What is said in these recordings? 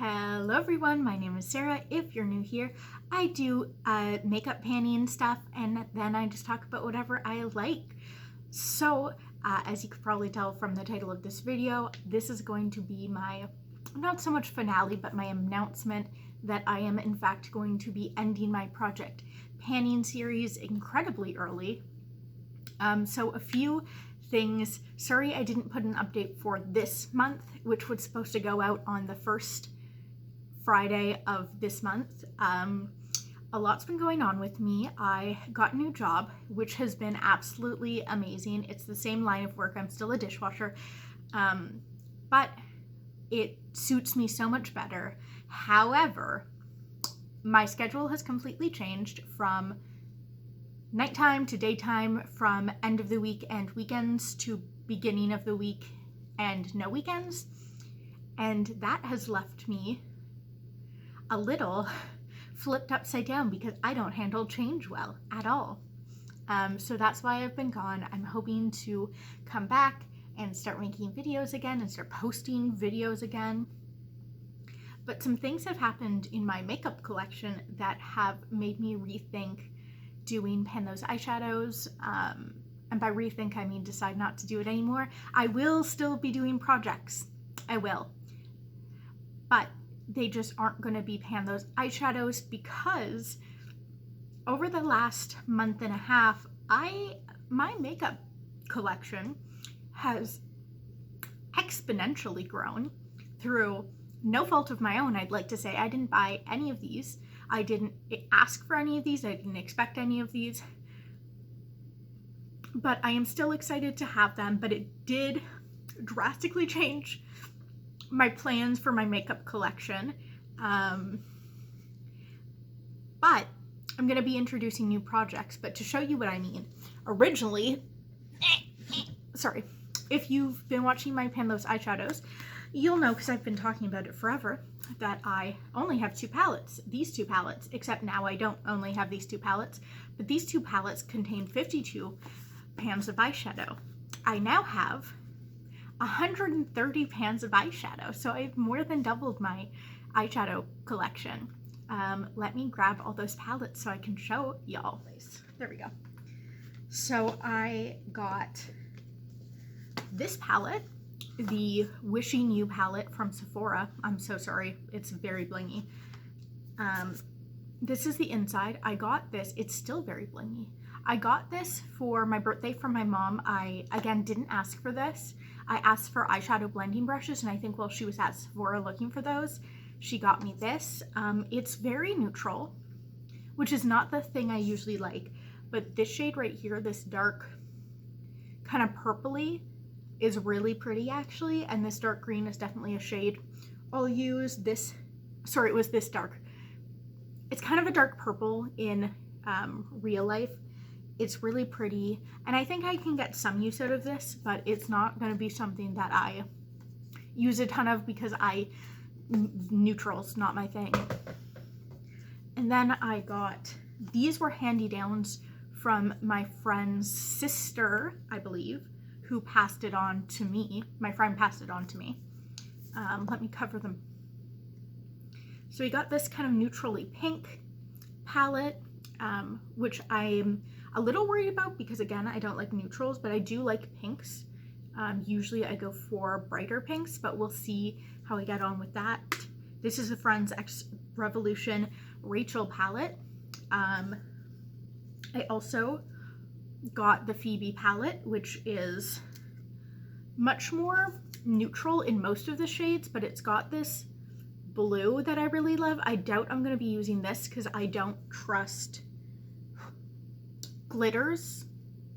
Hello everyone, my name is Sarah. If you're new here, I do makeup panning stuff and then I just talk about whatever I like. So as you could probably tell from the title of this video, this is going to be my, not so much finale, but my announcement that I am in fact going to be ending my project panning series incredibly early. So a few things. Sorry I didn't put an update for this month, which was supposed to go out on the first Friday of this month. A lot's been going on with me. I got a new job, which has been absolutely amazing. It's the same line of work. I'm still a dishwasher, but it suits me so much better. However, my schedule has completely changed from nighttime to daytime, from end of the week and weekends to beginning of the week and no weekends. And that has left me a little flipped upside down because I don't handle change well at all. So that's why I've been gone. I'm hoping to come back and start making videos again and start posting videos again. But some things have happened in my makeup collection that have made me rethink doing Pan Those Eyeshadows. And by rethink, I mean decide not to do it anymore. I will still be doing projects. I will. But they just aren't going to be Pan Those Eyeshadows because over the last month and a half, my makeup collection has exponentially grown through no fault of my own. I'd like to say I didn't buy any of these. I didn't ask for any of these. I didn't expect any of these. But I am still excited to have them, but it did drastically change my plans for my makeup collection. But I'm going to be introducing new projects. But to show you what I mean, originally, sorry, if you've been watching my Pan Those Eyeshadows, you'll know, because I've been talking about it forever, that I only have two palettes, these two palettes, except now I don't only have these two palettes, but these two palettes contain 52 pans of eyeshadow. I now have 130 pans of eyeshadow, so I've more than doubled my eyeshadow collection. Let me grab all those palettes so I can show y'all. There we go. So I got this palette, the Wishing You palette from Sephora. I'm so sorry, it's very blingy. This is the inside. I got this, it's still very blingy. I got this for my birthday from my mom. I, again, didn't ask for this. I asked for eyeshadow blending brushes, and I think while she was at Sephora looking for those, she got me this. It's very neutral, which is not the thing I usually like, but this shade right here, this dark kind of purpley, is really pretty actually, and this dark green is definitely a shade I'll use. This, sorry, it was this dark. It's kind of a dark purple in real life. It's really pretty, and I think I can get some use out of this, but it's not going to be something that I use a ton of because neutral's not my thing. And then I got, these were hand-me-downs from my friend's sister, I believe, who passed it on to me. My friend passed it on to me. Let me cover them. So we got this kind of neutrally pink palette, which I'm a little worried about because, again, I don't like neutrals, but I do like pinks. Usually I go for brighter pinks, but we'll see how I get on with that. This is a Friends X Revolution Rachel palette. I also got the Phoebe palette, which is much more neutral in most of the shades, but it's got this blue that I really love. I doubt I'm going to be using this because I don't trust glitters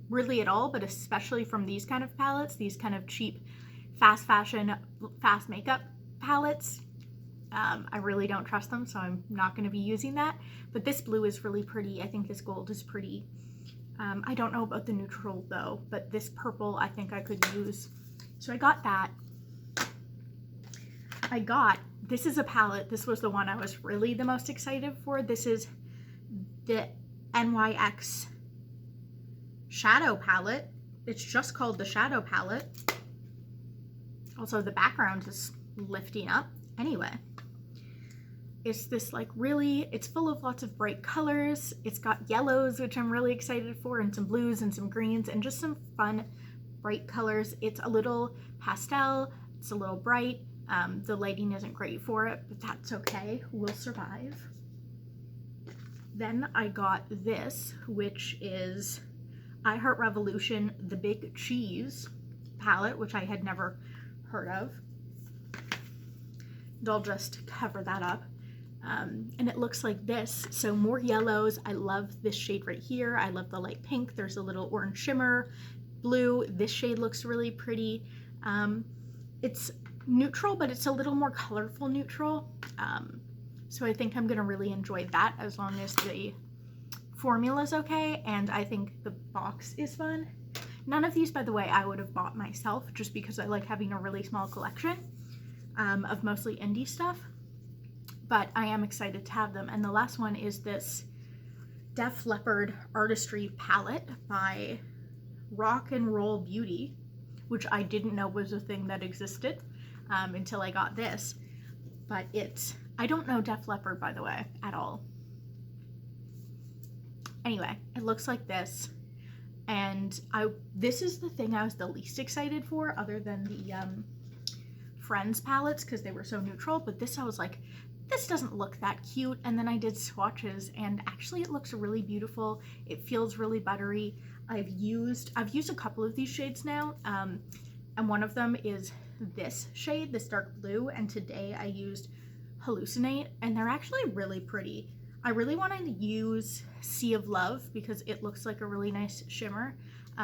really at all, but especially from these kind of palettes, these kind of cheap, fast fashion, fast makeup palettes. I really don't trust them, so I'm not going to be using that. But this blue is really pretty. I think this gold is pretty. I don't know about the neutral though, but this purple I think I could use. So I got that. This is a palette. This was the one I was really the most excited for. This is the NYX Shadow palette. It's just called the Shadow palette. Also, the background is lifting up. Anyway, It's this like really, it's full of lots of bright colors. It's got yellows, which I'm really excited for, and some blues and some greens and just some fun bright colors. It's a little pastel, it's a little bright. The lighting isn't great for it, but that's okay, we'll survive. Then I got this, which is I Heart Revolution The Big Cheese palette, which I had never heard of. And I'll just cover that up. And it looks like this. So more yellows. I love this shade right here. I love the light pink. There's a little orange shimmer, blue. This shade looks really pretty. It's neutral, but it's a little more colorful neutral. So I think I'm gonna really enjoy that as long as the formula's okay, and I think the box is fun. None of these, by the way, I would have bought myself just because I like having a really small collection of mostly indie stuff. But I am excited to have them. And the last one is this Def Leppard Artistry palette by Rock and Roll Beauty, which I didn't know was a thing that existed until I got this. But I don't know Def Leppard, by the way, at all. Anyway, it looks like this. And this is the thing I was the least excited for, other than the Friends palettes, because they were so neutral. But this, I was like, this doesn't look that cute. And then I did swatches, and actually it looks really beautiful. It feels really buttery. I've used a couple of these shades now, and one of them is this shade, this dark blue, and today I used Hallucinate, and they're actually really pretty. I really wanted to use Sea of Love because it looks like a really nice shimmer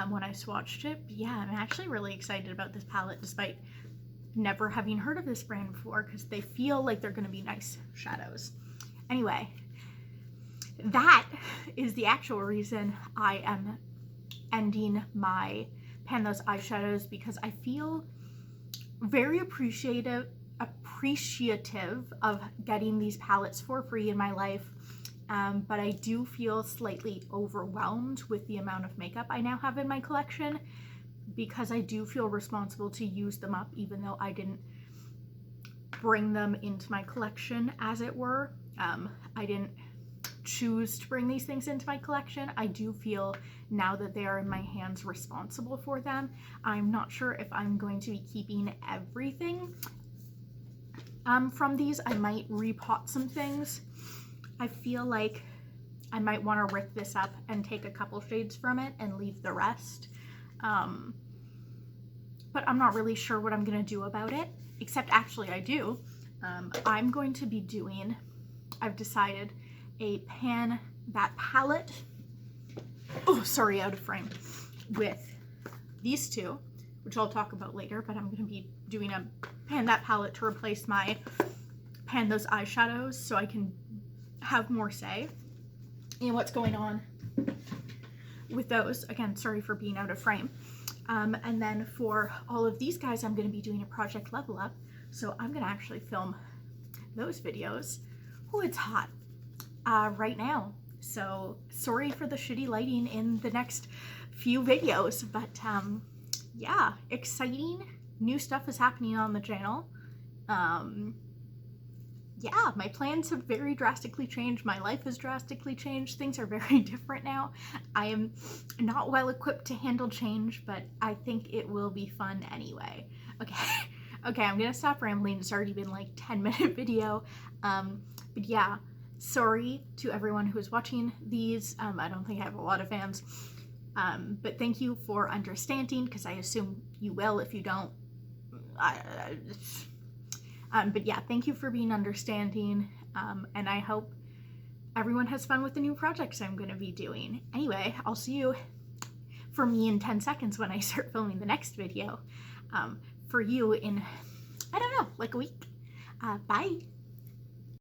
when I swatched it. But yeah, I'm actually really excited about this palette despite never having heard of this brand before, because they feel like they're going to be nice shadows. Anyway, that is the actual reason I am ending my Pan Those Eyeshadows, because I feel very appreciative of getting these palettes for free in my life, but I do feel slightly overwhelmed with the amount of makeup I now have in my collection, because I do feel responsible to use them up, even though I didn't bring them into my collection, as it were. I didn't choose to bring these things into my collection. I do feel, now that they are in my hands, responsible for them. I'm not sure if I'm going to be keeping everything from these. I might repot some things. I feel like I might want to rip this up and take a couple shades from it and leave the rest. But I'm not really sure what I'm going to do about it, except actually I do. I'm going to be doing, I've decided, a pan that palette, oh sorry, out of frame, with these two, which I'll talk about later, but I'm going to be doing a pan that palette to replace my Pan Those Eyeshadows, so I can have more say in what's going on with those. Again, sorry for being out of frame. And then for all of these guys, I'm going to be doing a Project Level Up, so I'm going to actually film those videos. Oh, it's hot right now, so sorry for the shitty lighting in the next few videos, but yeah, exciting new stuff is happening on the channel. Yeah, my plans have very drastically changed. My life has drastically changed. Things are very different now. I am not well equipped to handle change, but I think it will be fun anyway. Okay, okay, I'm gonna stop rambling. It's already been like 10-minute video. But yeah, sorry to everyone who is watching these. I don't think I have a lot of fans. But thank you for understanding, because I assume you will. If you don't, but yeah, thank you for being understanding, and I hope everyone has fun with the new projects I'm going to be doing. Anyway, I'll see you for me in 10 seconds when I start filming the next video. For you in, I don't know, like a week. Bye!